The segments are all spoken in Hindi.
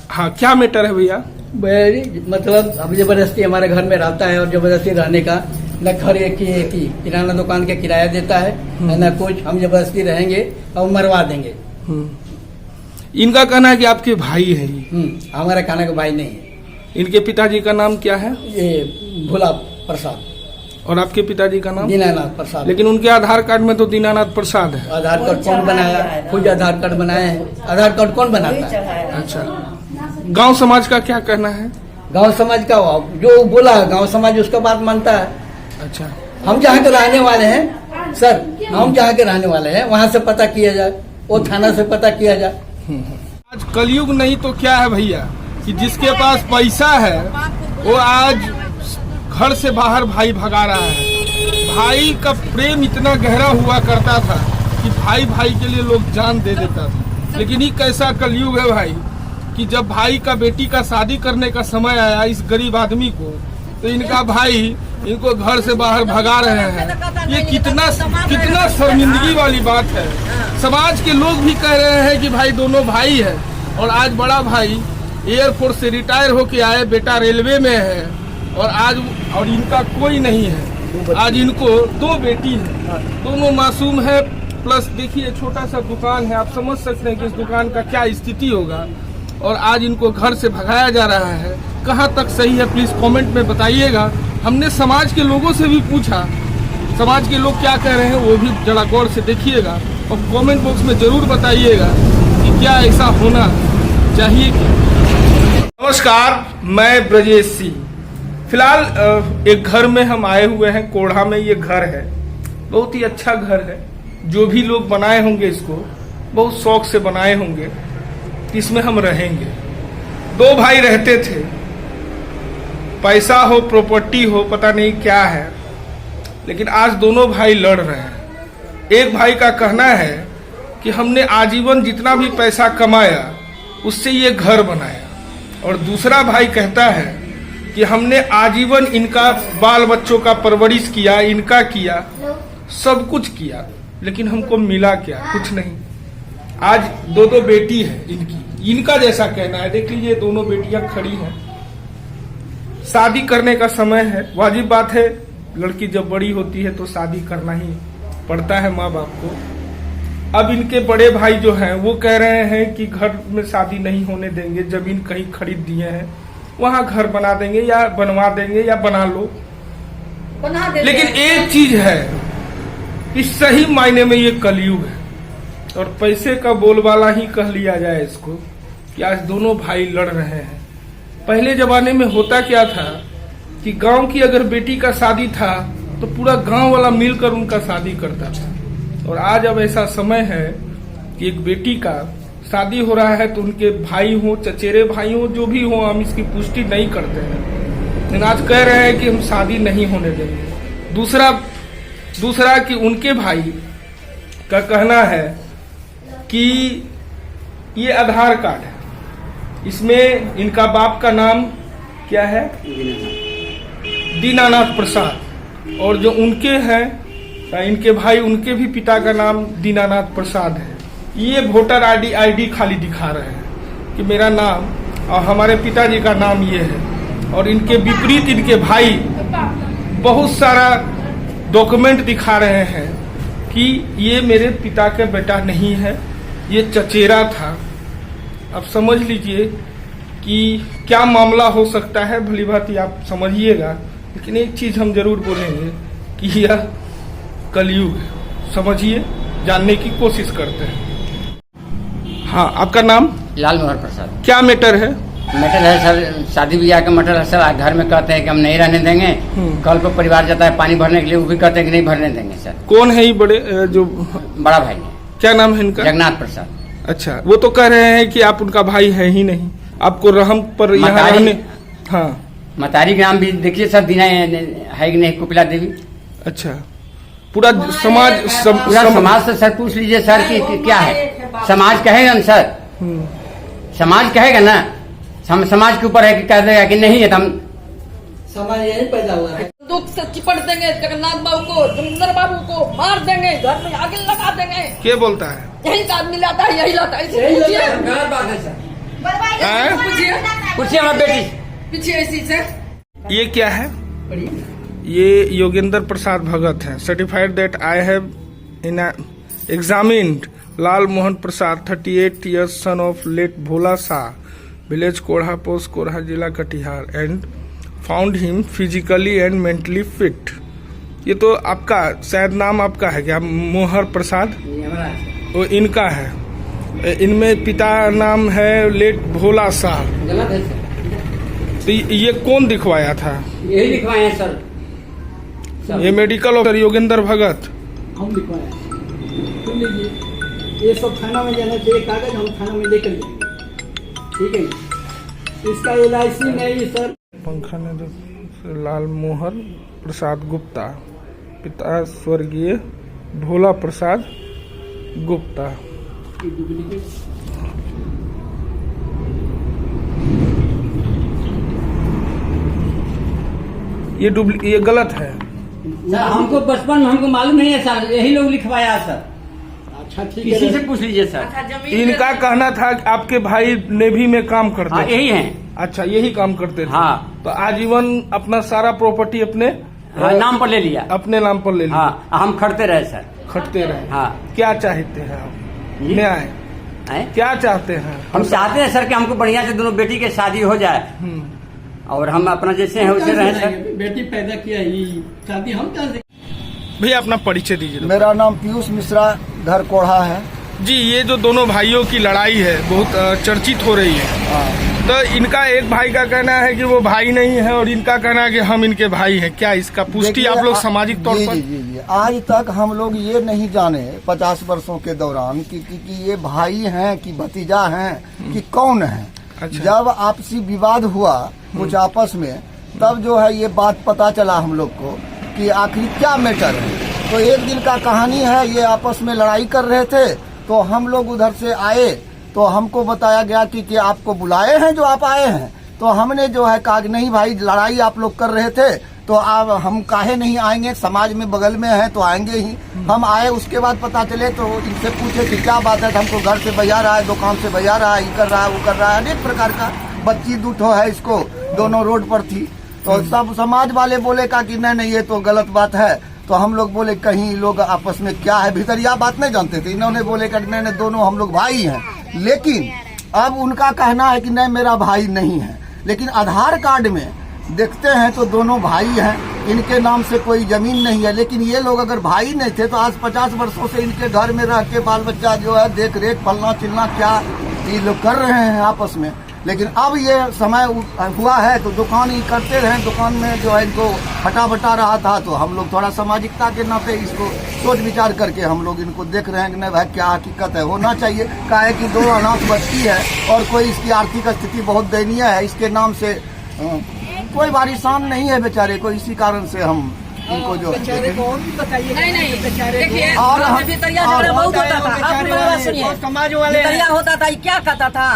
हाँ, क्या मैटर है भैया? मतलब अब जबरदस्ती हमारे घर में रहता है और जबरदस्ती रहने का न घर एक ही किराना दुकान का किराया देता है न कुछ। हम जबरदस्ती रहेंगे और मरवा देंगे। इनका कहना है कि आपके भाई है ये। हमारा खाना का भाई नहीं है। इनके पिताजी का नाम क्या है? ये भोला प्रसाद। और आपके पिताजी का नाम? दीनानाथ प्रसाद। लेकिन उनके आधार कार्ड में तो दीनानाथ प्रसाद है। आधार कार्ड कौन बनाया? खुद आधार कार्ड बनाए हैं। आधार कार्ड कौन बनाता है? अच्छा, गांव समाज का क्या कहना है? गांव समाज का जो बोला है गांव समाज उसका बात मानता है। अच्छा, हम जहाँ के रहने वाले हैं सर, हम जहाँ के रहने वाले हैं वहाँ से पता किया जाए, वो थाना से पता किया जाए। आज कलयुग नहीं तो क्या है भैया कि जिसके पास पैसा है वो आज घर से बाहर भाई भगा रहा है। भाई का प्रेम इतना गहरा हुआ करता था कि भाई भाई के लिए लोग जान दे देता था। लेकिन ये कैसा कलयुग है भाई कि जब भाई का बेटी का शादी करने का समय आया इस गरीब आदमी को, तो इनका भाई इनको घर से बाहर भगा रहे हैं। ये कितना शर्मिंदगी वाली बात है। समाज के लोग भी कह रहे हैं कि भाई दोनों भाई है, और आज बड़ा भाई एयरफोर्स से रिटायर होके आए, बेटा रेलवे में है, और इनका कोई नहीं है। आज इनको 2 बेटी है, दोनों मासूम है। प्लस देखिए छोटा सा दुकान है, आप समझ सकते हैं कि इस दुकान का क्या स्थिति होगा। और आज इनको घर से भगाया जा रहा है। कहाँ तक सही है प्लीज कमेंट में बताइएगा। हमने समाज के लोगों से भी पूछा, समाज के लोग क्या कह रहे हैं वो भी जरा गौर से देखिएगा और कमेंट बॉक्स में जरूर बताइएगा कि क्या ऐसा होना चाहिए। नमस्कार, मैं ब्रजेश सिंह। फिलहाल एक घर में हम आए हुए हैं, कोढ़ा में ये घर है। बहुत ही अच्छा घर है। जो भी लोग बनाए होंगे इसको बहुत शौक से बनाए होंगे। इसमें हम रहेंगे। 2 भाई रहते थे। पैसा हो, प्रॉपर्टी हो, पता नहीं क्या है, लेकिन आज दोनों भाई लड़ रहे हैं। एक भाई का कहना है कि हमने आजीवन जितना भी पैसा कमाया उससे ये घर बनाया, और दूसरा भाई कहता है कि हमने आजीवन इनका बाल बच्चों का परवरिश किया, इनका किया, सब कुछ किया, लेकिन हमको मिला क्या? कुछ नहीं। आज 2 बेटी है इनका जैसा कहना है। देख लीजिए दोनों बेटियां खड़ी हैं। शादी करने का समय है, वाजिब बात है। लड़की जब बड़ी होती है तो शादी करना ही पड़ता है माँ बाप को। अब इनके बड़े भाई जो हैं वो कह रहे हैं कि घर में शादी नहीं होने देंगे, जमीन कहीं खरीद दिए हैं वहां घर बना देंगे या बनवा देंगे या बना लो। लेकिन एक चीज है कि सही मायने में ये कलयुग है, और पैसे का बोलबाला ही कह लिया जाए इसको कि आज दोनों भाई लड़ रहे हैं। पहले जमाने में होता क्या था कि गांव की अगर बेटी का शादी था तो पूरा गांव वाला मिलकर उनका शादी करता था, और आज अब ऐसा समय है कि एक बेटी का शादी हो रहा है तो उनके भाई हो, चचेरे भाई हो, जो भी हो, हम इसकी पुष्टि नहीं करते हैं। लेकिन आज कह रहे हैं कि हम शादी नहीं होने देंगे। दूसरा कि उनके भाई का कहना है कि ये आधार कार्ड है, इसमें इनका बाप का नाम क्या है? दीनानाथ प्रसाद, और जो उनके हैं इनके भाई, उनके भी पिता का नाम दीनानाथ प्रसाद है। ये वोटर आईडी खाली दिखा रहे हैं कि मेरा नाम और हमारे पिताजी का नाम ये है, और इनके विपरीत इनके भाई बहुत सारा डॉक्यूमेंट दिखा रहे हैं कि ये मेरे पिता का बेटा नहीं है, ये चचेरा था। अब समझ लीजिए कि क्या मामला हो सकता है, भली भांति आप समझिएगा। लेकिन एक चीज हम जरूर बोलेंगे कि यह कलयुग है, समझिए, जानने की कोशिश करते हैं। हाँ, आपका नाम? लाल मोहर प्रसाद। क्या मैटर है? मैटर है सर, शादी ब्याह का मैटर है सर। घर में कहते हैं कि हम नहीं रहने देंगे। कल को परिवार जाता है पानी भरने के लिए, वो भी कहते हैं कि नहीं भरने देंगे सर। कौन है ये बड़े जो? बड़ा भाई। क्या नाम है इनका? जगन्नाथ प्रसाद। अच्छा, वो तो कह रहे हैं कि आप उनका भाई है ही नहीं, आपको रहम पर यहाँ रहने। हाँ, मतारी का नाम भी देखिए सर, दीना है कि नहीं, कुपिला देवी। अच्छा, पूरा समाज समाज से सर पूछ लीजिए सर कि क्या है। समाज कहेगा ना सर, समाज कहेगा ना, समाज के ऊपर है कि कह देगा कि नहीं है तो हम समाज यही पैदा हुआ है। दुख से चिपट देंगे, जगन्नाथ बाबू को, जमुंदर बाबू को मार देंगे, घर में आगे लगा देंगे। क्या बोलता है? यही का आदमी लाता है, यही लाता है। हैं? पूछिए हमारी बेटी। पीछे ऐसी से ये क्या है? ये योगेंद्र प्रसाद भगत है। Certified that I have in examined Lal Mohan Prasad 38 years son of late Bhola Shah, village Kodha, post Kodha, जिला Katihar, and found him physically and mentally fit. ये तो आपका शायद नाम आपका है क्या? मोहर प्रसाद वो इनका है। इनमें पिता नाम है लेट भोला शाह। गलत है सर। तो ये कौन दिखवाया था? यही लिखवाए हैं सर। ये मेडिकल ऑफिसर योगेंद्र भगत। हम लिखवाए सुन लीजिए, ये सब थाना में जाना चाहिए, कागज हम थाना में लेकर जाएंगे, ठीक है। इसका LIC नहीं सर। पंखा ने लाल मोहर प्रसाद गुप्ता, पिता स्वर्गीय भोला प्रसाद गुप्ता। ये गलत है सर हमको बचपन में हमको मालूम नहीं है सर, यही लोग लिखवाया है सर। अच्छा ठीक किसी है से पूछ लीजिए सर। अच्छा जमीन इनका कहना था कि आपके भाई नेवी में काम करते हाँ थे। यही है। अच्छा यही काम करते थे। हाँ। तो आजीवन अपना सारा प्रॉपर्टी अपने हाँ, नाम पर ले लिया। अपने नाम पर ले लिया। हाँ हम खड़ते रहे सर। खटते रहे। हाँ। क्या चाहते हैं आप? जी? न्याय हैं? क्या चाहते हैं? हम चाहते हैं सर कि हमको बढ़िया से दोनों बेटी के शादी हो जाए और हम अपना जैसे हैं वैसे रहें सर। बेटी पैदा किया ही शादी हम कहाँ से? भैया अपना परिचय दीजिए। मेरा नाम पीयूष मिश्रा, घर कोढ़ा है। जी ये जो दोनों भाइयों की लड़ाई है बहुत चर्चित हो रही है। तो इनका एक भाई का कहना है कि वो भाई नहीं है और इनका कहना है कि हम इनके भाई हैं। क्या इसका पुष्टि देखिए, आप लोग सामाजिक तौर पर? जी आज तक हम लोग ये नहीं जाने 50 वर्षों के दौरान कि ये भाई हैं कि भतीजा हैं कि कौन है। अच्छा। जब आपसी विवाद हुआ कुछ आपस में, तब जो है ये बात पता चला हम लोग को कि आखिर क्या मैटर है। तो एक दिन का कहानी है, ये आपस में लड़ाई कर रहे थे तो हम लोग उधर से आए तो हमको बताया गया कि आपको बुलाए हैं जो आप आए हैं। तो हमने जो है कहा कि नहीं भाई, लड़ाई आप लोग कर रहे थे तो आप हम काहे नहीं आएंगे, समाज में बगल में है तो आएंगे ही। हम आए, उसके बाद पता चले तो इनसे पूछे कि क्या बात है। तो हमको घर से बजा रहा है, दुकान से बजा रहा है, ये कर रहा है, वो कर रहा है, अनेक प्रकार का। बच्ची दूठो है इसको, दोनों रोड पर थी। तो सब समाज वाले बोले का कि नहीं ये तो गलत बात है। तो हम लोग बोले कहीं लोग आपस में क्या है, भीतर यह बात नहीं जानते थे। इन्होंने बोले कि नहीं दोनों हम लोग भाई हैं। लेकिन अब उनका कहना है कि नहीं मेरा भाई नहीं है, लेकिन आधार कार्ड में देखते हैं तो दोनों भाई हैं। इनके नाम से कोई जमीन नहीं है, लेकिन ये लोग अगर भाई नहीं थे तो आज 50 वर्षों से इनके घर में रह के बाल बच्चा जो है देख रेख फलना चिलना क्या ये लोग कर रहे हैं आपस में। लेकिन अब ये समय हुआ है तो दुकान ही करते रहे, दुकान में जो है इनको हटा बटा रहा था। तो हम लोग थोड़ा सामाजिकता के नाते इसको सोच विचार करके हम लोग इनको देख रहे हैं कि नहीं भाई क्या हकीकत है, होना चाहिए। क्या है कि 2 अनाथ बच्ची है और कोई इसकी आर्थिक स्थिति बहुत दयनीय है, इसके नाम से कोई वारिसान नहीं है बेचारे को। इसी कारण से हम इनको जो नहीं देखिए और गाँव में भितरिया झगड़ा बहुत होता था। आप मेरी बात सुनिए, समाज वाले भितरिया होता था, ये क्या कहता था,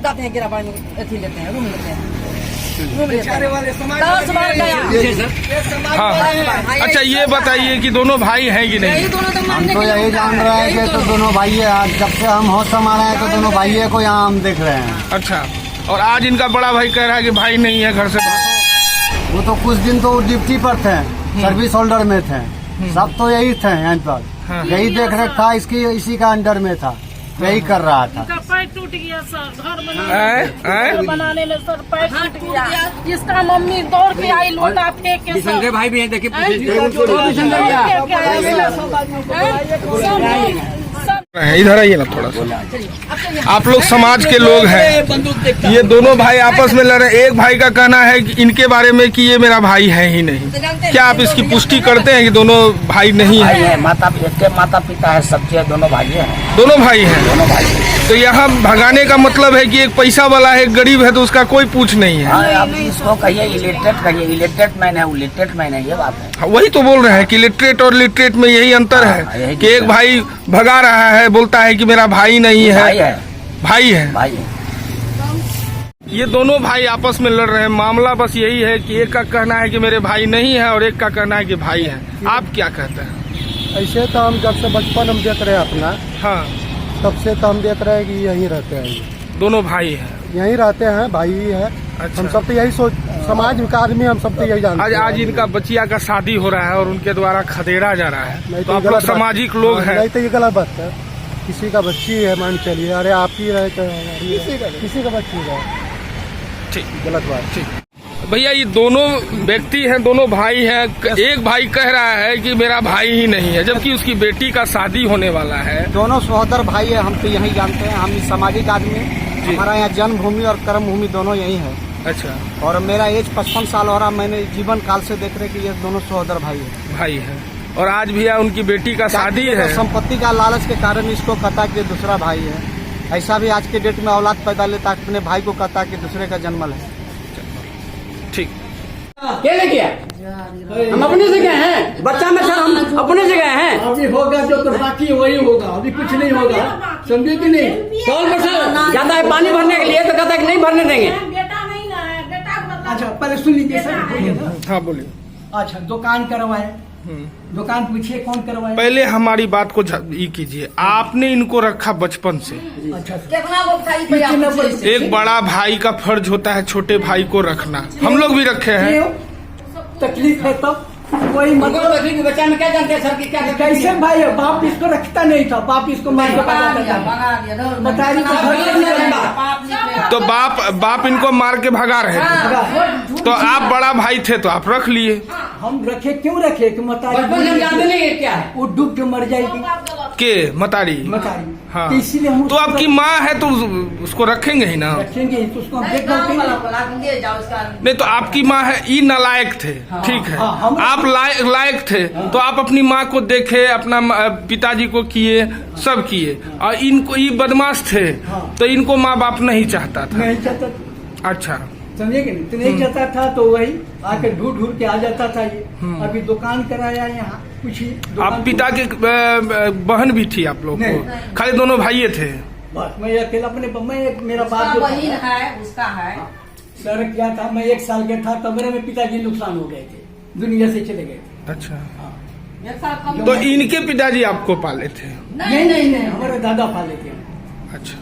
जाते हैं गिरा पानी अथी लेते हैं, रूम लेते हैं, रूम लेते हैं। वाले समाज 10 बार गया। हाँ। अच्छा ये बताइए कि दोनों भाई हैं कि यही नहीं? दोनों तो हम मानने तो के यही लिए जान रहे हैं कि तो दोनों भाई है। आज जब से हम होश संभाले हैं तो दोनों भाइयों को यहाँ हम देख रहे हैं। अच्छा, और आज इनका बड़ा भाई कह रहा है कि भाई नहीं है घर से बाहर। वो तो कुछ दिन तो ड्यूटी पर थे, सर्विस होल्डर में थे, सब तो यही थे यहाँ पर। हाँ। यही देख रेख था इसकी, इसी का अंडर में था, यही कर रहा था। इसका पैर टूट गया सर, घर बनाने में सर पैर टूट गया। इसका मम्मी दौड़ के आई, लोटा फेंक के संजय सर भाई भी हैं, देखिए इधर आइए ना थोड़ा सा। आप लोग समाज के लोग हैं, ये दोनों भाई आपस में लड़ रहे। एक भाई का कहना है कि इनके बारे में कि ये मेरा भाई है ही नहीं। क्या आप इसकी पुष्टि करते हैं कि दोनों भाई नहीं भाई है? है, माता पिता है, सबसे दोनों भाई हैं। दोनों भाई हैं। दोनों भाई तो यहाँ भगाने का मतलब है कि एक पैसा वाला है, एक गरीब है, तो उसका कोई पूछ नहीं है। हाँ, अब इसको कहिए इलिटरेट कहिए, इलिटरेट मैन है, वो लिटरेट मैन है, ये बात है। हाँ, वही तो बोल रहे हैं कि लिटरेट और लिटरेट में यही अंतर हाँ, है यही कि एक अंतर। भाई भगा रहा है, बोलता है कि मेरा भाई नहीं है। भाई है, भाई है। भाई है। ये दोनों भाई आपस में लड़ रहे हैं। मामला बस यही है कि एक का कहना है कि मेरे भाई नहीं है और एक का कहना है कि भाई है। आप क्या कहते हैं? ऐसे तो हम जब से बचपन हम देख रहे हैं अपना, हाँ। तब से तो हम देख रहे हैं कि यहीं रहते हैं। दोनों भाई हैं। यहीं रहते हैं, भाई ही है। अच्छा। हम सब तो यही सोच, समाज का आदमी हम सब तो यही जानते आज हैं। आज इनका बचिया का शादी हो रहा है और उनके द्वारा खदेड़ा जा रहा है, नहीं तो आप ये लोग गलत बात- सामाजिक लोग हाँ, हैं। नहीं तो ये गलत बात है। किसी का बच्ची है, मान चलिए, अरे आप ही रहे तो किसी का बच्ची है, ठीक, गलत बात। ठीक। भैया ये दोनों व्यक्ति हैं, दोनों भाई हैं। एक भाई कह रहा है कि मेरा भाई ही नहीं है, जबकि उसकी बेटी का शादी होने वाला है। दोनों सहोदर भाई है, हम तो यही जानते हैं। हम इस सामाजिक आदमी, हमारा यहाँ जन्मभूमि और कर्मभूमि दोनों यही है। अच्छा, और मेरा एज 55 साल हो रहा। मैंने जीवन काल से देख रहे कि ये दोनों सहोदर भाई है। भाई है। और आज भैया उनकी बेटी का शादी है। संपत्ति का लालच के कारण इसको कहता कि दूसरा भाई है। ऐसा भी आज के डेट में औलाद पैदा लेता अपने भाई को कहता कि दूसरे का जन्मल है। ठीक, क्या ले किया? हम अपने से गए हैं, बच्चा में सर हम अपने से गए हैं। अभी होगा जो तो बाकी है वही होगा, अभी कुछ नहीं होगा, समझे कि नहीं? 100% ज्यादा है पानी भरने के लिए, तो कहता है कि नहीं भरने देंगे। बेटा नहीं ना है, बेटा को बता। अच्छा पहले सुन लीजिए सर, बोलिए ना। हाँ बोलिए। अच्छा दुकान करवाए, दुकान पूछिए कौन करवाए? पहले हमारी बात को ये कीजिए, आपने इनको रखा बचपन से। अच्छा कितना वो बताइए भैया मुझे। एक बड़ा भाई का फर्ज होता है छोटे भाई को रखना, हम लोग भी रखे हैं। क्यों? तकलीफ है तब कोई हमको मतलब तकलीफ के बच्चा में क्या जानते हैं सर कि क्या कैसे भाई है? बाप इसको रखता नहीं था, बाप इसको मार के बना दिया, था। बना दिया। बताइए तो घर से नहीं रहता। पाप निकले। तो बाप इनको मार के भगा रहे थे, तो आप बड़ा भाई थे तो आप रख लिए। हम रखे क्यों रखे कि बचपन से हम जानते नहीं है क्या है। वो डूब के मर जाएगी के मतारी। मतारी। हाँ, तो इसीलिए हम तो आपकी माँ है तो उसको रखेंगे ही ना। रखेंगे तो उसको हम नहीं, देखभाल गाँव करेंगे। वाला बोला कि ले जाओ इसका। नहीं तो आपकी माँ है, ये नालायक थे, ठीक है। हाँ, हम- आप लायक थे, तो आप अपनी माँ को देखे, अपना पिताजी को किए, सब किए। और इनको ये बदमाश थे, तो इनको माँ बाप नहीं चाहता था। नहीं चाहता, अच्छा, समझे कि नहीं? तो नहीं चाहता था तो वही आके ढूंढ ढूंढ के आ जाता था ये। अभी दुकान कराया यहाँ कुछ ही आप पिता के बहन भी थी आप लोग को? नहीं। खाली दोनों भाई थे? बस मैं अकेला अपने मेरा उसका बाप जो बहिन था, है, उसका है। सर क्या था, मैं 1 साल के था तब मेरे पिताजी नुकसान हो गए थे, दुनिया से चले गए थे। अच्छा, एक साल कम। तो इनके पिताजी आपको पाले थे? नहीं, हमारे दादा पाले थे। अच्छा,